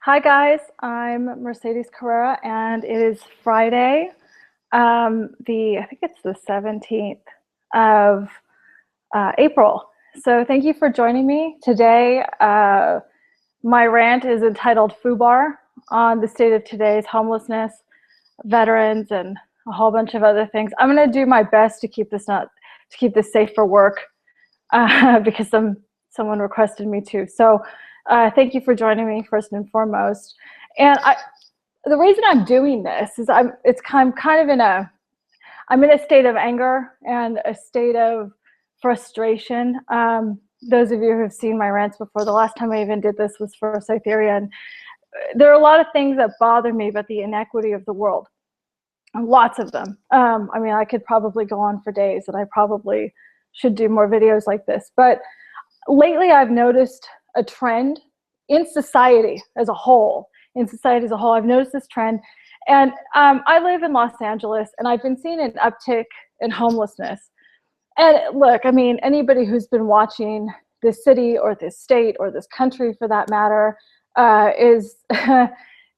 Hi guys, I'm Mercedes Carrera and it is Friday, I think it's the 17th of April. So thank you for joining me today. My rant is entitled FUBAR on the state of today's homelessness, veterans, and a whole bunch of other things. I'm going to do my best to keep this safe for work because someone requested me to. So thank you for joining me first and foremost. And the reason I'm doing this is I'm in a state of anger and a state of frustration. Those of you who have seen my rants before, the last time I even did this was for Cytherea, and there are a lot of things that bother me about the inequity of the world. Lots of them. I mean, I could probably go on for days, and I probably should do more videos like this. But lately, I've noticed a trend in society as a whole. I've noticed this trend. And I live in Los Angeles, and I've been seeing an uptick in homelessness. And look, I mean, anybody who's been watching this city or this state or this country for that matter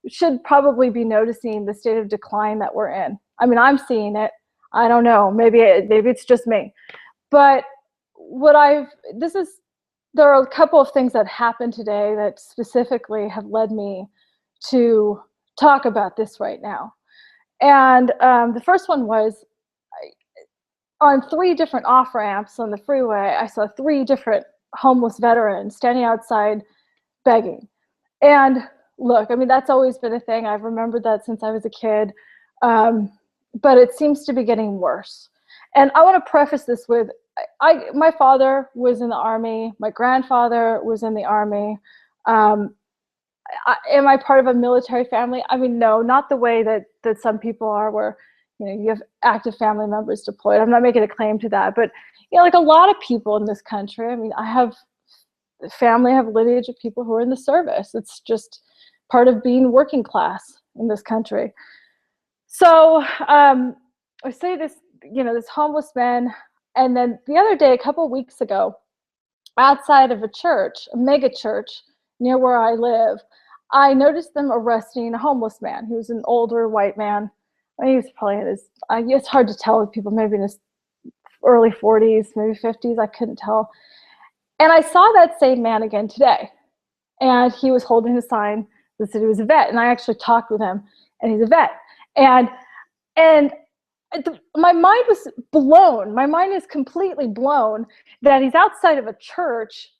should probably be noticing the state of decline that we're in. I mean, I'm seeing it. I don't know, maybe it's just me. But there are a couple of things that happened today that specifically have led me to talk about this right now. And the first one was on 3 different off-ramps on the freeway, I saw 3 different homeless veterans standing outside begging. And look, I mean, that's always been a thing. I've remembered that since I was a kid, but it seems to be getting worse. And I want to preface this with, my father was in the Army. My grandfather was in the Army. Am I part of a military family? I mean, no, not the way that some people are, where you have active family members deployed. I'm not making a claim to that, but like a lot of people in this country. I mean, I have family, I have lineage of people who are in the service. It's just part of being working class in this country. So I say this, this homeless man. And then the other day, a couple of weeks ago, outside of a church, a mega church near where I live, I noticed them arresting a homeless man. He was an older white man. I mean, he was probably in his, it's hard to tell with people, maybe in his early 40s, maybe 50s, I couldn't tell. And I saw that same man again today. And he was holding a sign that said he was a vet. And I actually talked with him, and he's a vet. And my mind was blown. My mind is completely blown that he's outside of a church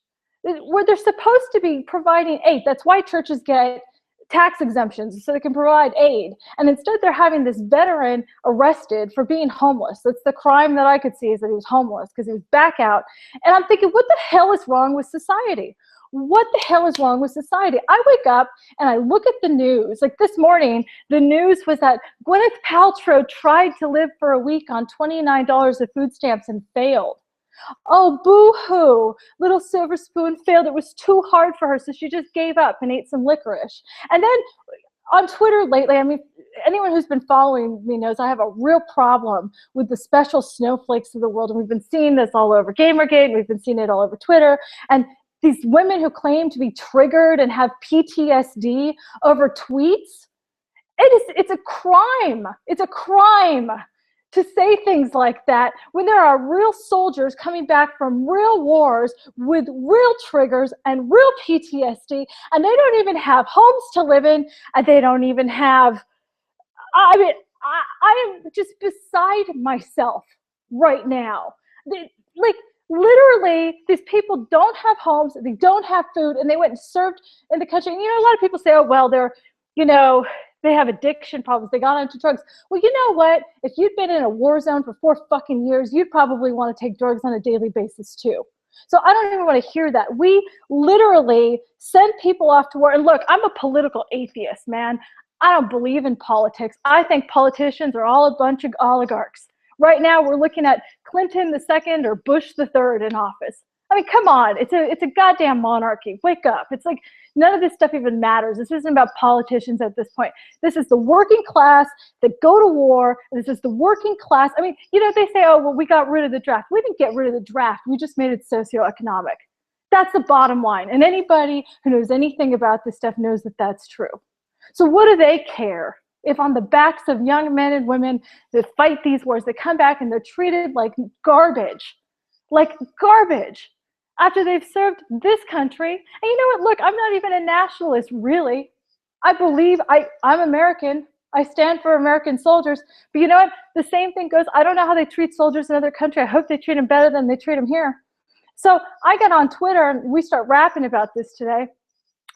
where they're supposed to be providing aid. That's why churches get tax exemptions, so they can provide aid. And instead they're having this veteran arrested for being homeless. That's the crime that I could see, is that he was homeless because he was back out. And I'm thinking, what the hell is wrong with society? What the hell is wrong with society? I wake up and I look at the news. Like this morning, the news was that Gwyneth Paltrow tried to live for a week on $29 of food stamps and failed. Oh, boo-hoo, little silver spoon failed. It was too hard for her, so she just gave up and ate some licorice. And then on Twitter lately, I mean, anyone who's been following me knows I have a real problem with the special snowflakes of the world. And we've been seeing this all over Gamergate. We've been seeing it all over Twitter. And these women who claim to be triggered and have PTSD over tweets, it's a crime. It's a crime to say things like that when there are real soldiers coming back from real wars with real triggers and real PTSD, and they don't even have homes to live in, and they don't even have, I mean, I am just beside myself right now. Like, literally, these people don't have homes, they don't have food, and they went and served in the country. And, a lot of people say, oh, well, they're, they have addiction problems, they got onto drugs. Well, you know what? If you'd been in a war zone for 4 fucking years, you'd probably want to take drugs on a daily basis too. So I don't even want to hear that. We literally send people off to war. And look, I'm a political atheist, man. I don't believe in politics. I think politicians are all a bunch of oligarchs. Right now, we're looking at Clinton II or Bush III in office. I mean, come on, it's a goddamn monarchy. Wake up. It's like none of this stuff even matters. This isn't about politicians at this point. This is the working class that go to war. This is the working class. I mean, they say, oh, well, we got rid of the draft. We didn't get rid of the draft. We just made it socioeconomic. That's the bottom line. And anybody who knows anything about this stuff knows that that's true. So what do they care if on the backs of young men and women that fight these wars, they come back and they're treated like garbage after they've served this country? And you know what? Look, I'm not even a nationalist, really. I believe I'm American. I stand for American soldiers. But you know what? The same thing goes. I don't know how they treat soldiers in other countries. I hope they treat them better than they treat them here. So I get on Twitter and we start rapping about this today.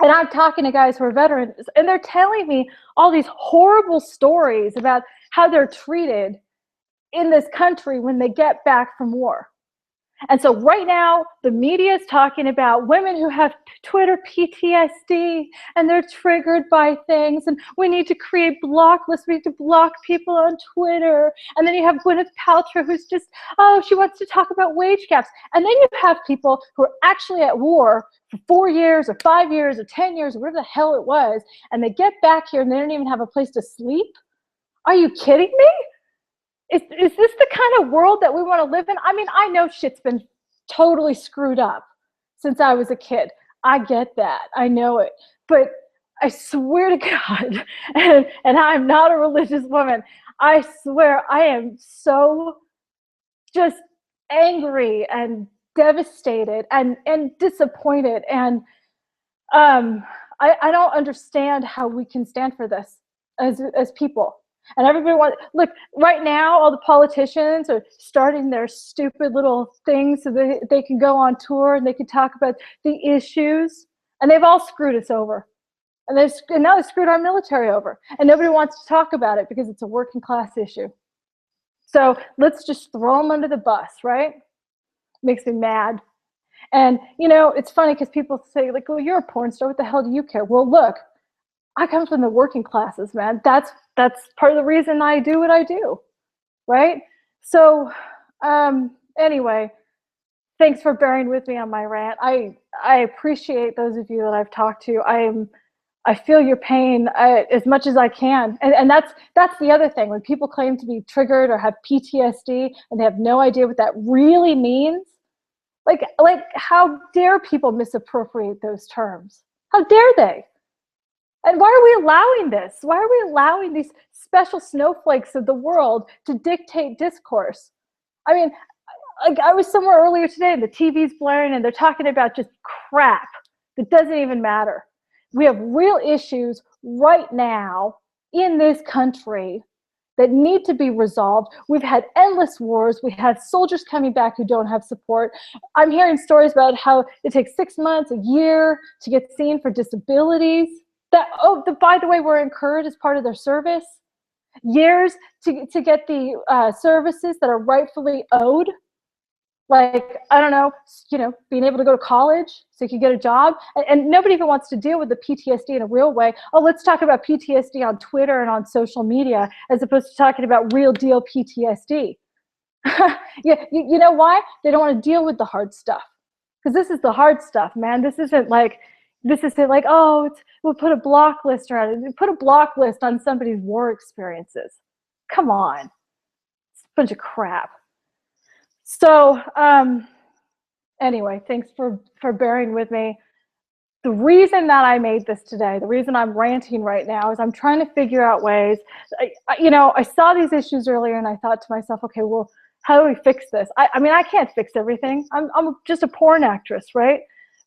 And I'm talking to guys who are veterans, and they're telling me all these horrible stories about how they're treated in this country when they get back from war. And so right now, the media is talking about women who have Twitter PTSD, and they're triggered by things, and we need to create block lists. We need to block people on Twitter. And then you have Gwyneth Paltrow, who's just, oh, she wants to talk about wage gaps. And then you have people who are actually at war for 4 years or 5 years or 10 years, or whatever the hell it was, and they get back here and they don't even have a place to sleep. Are you kidding me? Is this the kind of world that we want to live in? I mean, I know shit's been totally screwed up since I was a kid. I get that. I know it. But I swear to God, and I'm not a religious woman, I swear I am so just angry and devastated and disappointed. And I don't understand how we can stand for this as people. And everybody wants, look, right now, all the politicians are starting their stupid little things so they can go on tour and they can talk about the issues. And they've all screwed us over. And now they've screwed our military over. And nobody wants to talk about it because it's a working class issue. So let's just throw them under the bus, right? Makes me mad. And, you know, it's funny because people say, like, well, you're a porn star. What the hell do you care? Well, look, I come from the working classes, man. That's part of the reason I do what I do, right? So anyway, thanks for bearing with me on my rant. I appreciate those of you that I've talked to. I feel your pain as much as I can. And that's the other thing. When people claim to be triggered or have PTSD and they have no idea what that really means, like how dare people misappropriate those terms? How dare they? And why are we allowing this? Why are we allowing these special snowflakes of the world to dictate discourse? I mean, like I was somewhere earlier today and the TV's blaring and they're talking about just crap that doesn't even matter. We have real issues right now in this country that need to be resolved. We've had endless wars. We have soldiers coming back who don't have support. I'm hearing stories about how it takes 6 months, a year to get seen for disabilities. By the way, were incurred as part of their service. Years to get the services that are rightfully owed. Like, I don't know, being able to go to college so you can get a job. And nobody even wants to deal with the PTSD in a real way. Oh, let's talk about PTSD on Twitter and on social media as opposed to talking about real deal PTSD. Yeah, you know why? They don't want to deal with the hard stuff. Because this is the hard stuff, man. This isn't like, oh, we'll put a block list around it. Put a block list on somebody's war experiences. Come on. It's a bunch of crap. So anyway, thanks for bearing with me. The reason that I made this today, the reason I'm ranting right now is I'm trying to figure out ways. I saw these issues earlier and I thought to myself, okay, well, how do we fix this? I mean, I can't fix everything. I'm just a porn actress, right?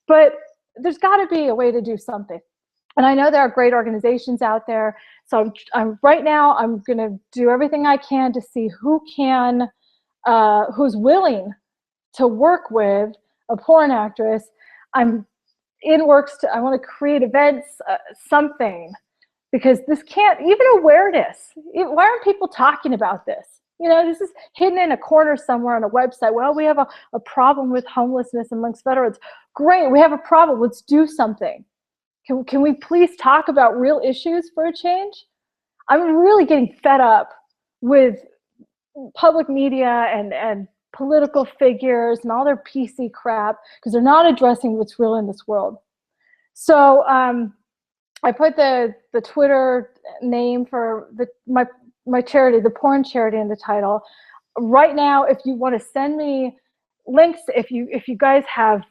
But there's got to be a way to do something. And I know there are great organizations out there. So right now, I'm going to do everything I can to see who's willing to work with a porn actress. I'm in works I want to create events, something, because this can't, even awareness. Why aren't people talking about this? This is hidden in a corner somewhere on a website. Well, we have a problem with homelessness amongst veterans. Great, we have a problem. Let's do something. Can we please talk about real issues for a change? I'm really getting fed up with public media and political figures and all their PC crap because they're not addressing what's real in this world. So I put the Twitter name for my charity, the porn charity, in the title. Right now, if you want to send me links, if you guys have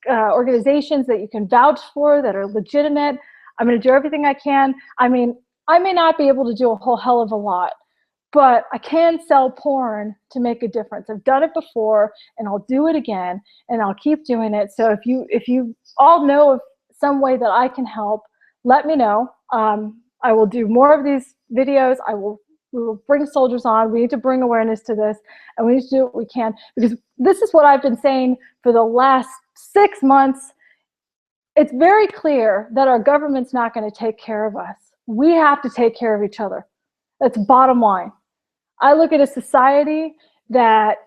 organizations that you can vouch for that are legitimate. I'm going to do everything I can. I mean, I may not be able to do a whole hell of a lot, but I can sell porn to make a difference. I've done it before, and I'll do it again, and I'll keep doing it. So if you all know of some way that I can help, let me know. I will do more of these videos. We will bring soldiers on. We need to bring awareness to this, and we need to do what we can, because this is what I've been saying for the last 6 months. It's very clear that our government's not going to take care of us. We have to take care of each other. That's bottom line. I look at a society that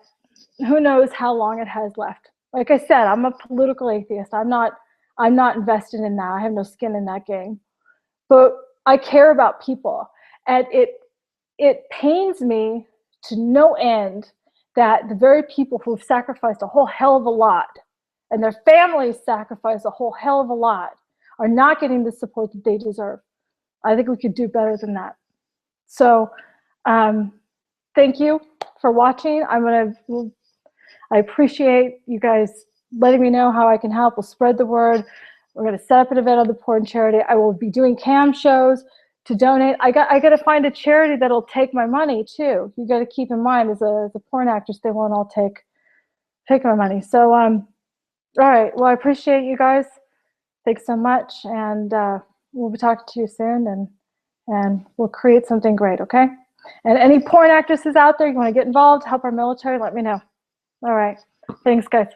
who knows how long it has left. Like I said, I'm a political atheist. I'm not invested in that. I have no skin in that game. But I care about people. And it pains me to no end that the very people who've sacrificed a whole hell of a lot, and their families sacrificed a whole hell of a lot, are not getting the support that they deserve. I think we could do better than that. So thank you for watching. I appreciate you guys letting me know how I can help. We'll spread the word. We're going to set up an event on the porn charity. I will be doing cam shows to donate. I got to find a charity that'll take my money too. You got to keep in mind, as a porn actress, they won't all take my money. So all right. Well, I appreciate you guys. Thanks so much, and we'll be talking to you soon, and we'll create something great. Okay. And any porn actresses out there, you want to get involved, help our military, let me know. All right. Thanks, guys.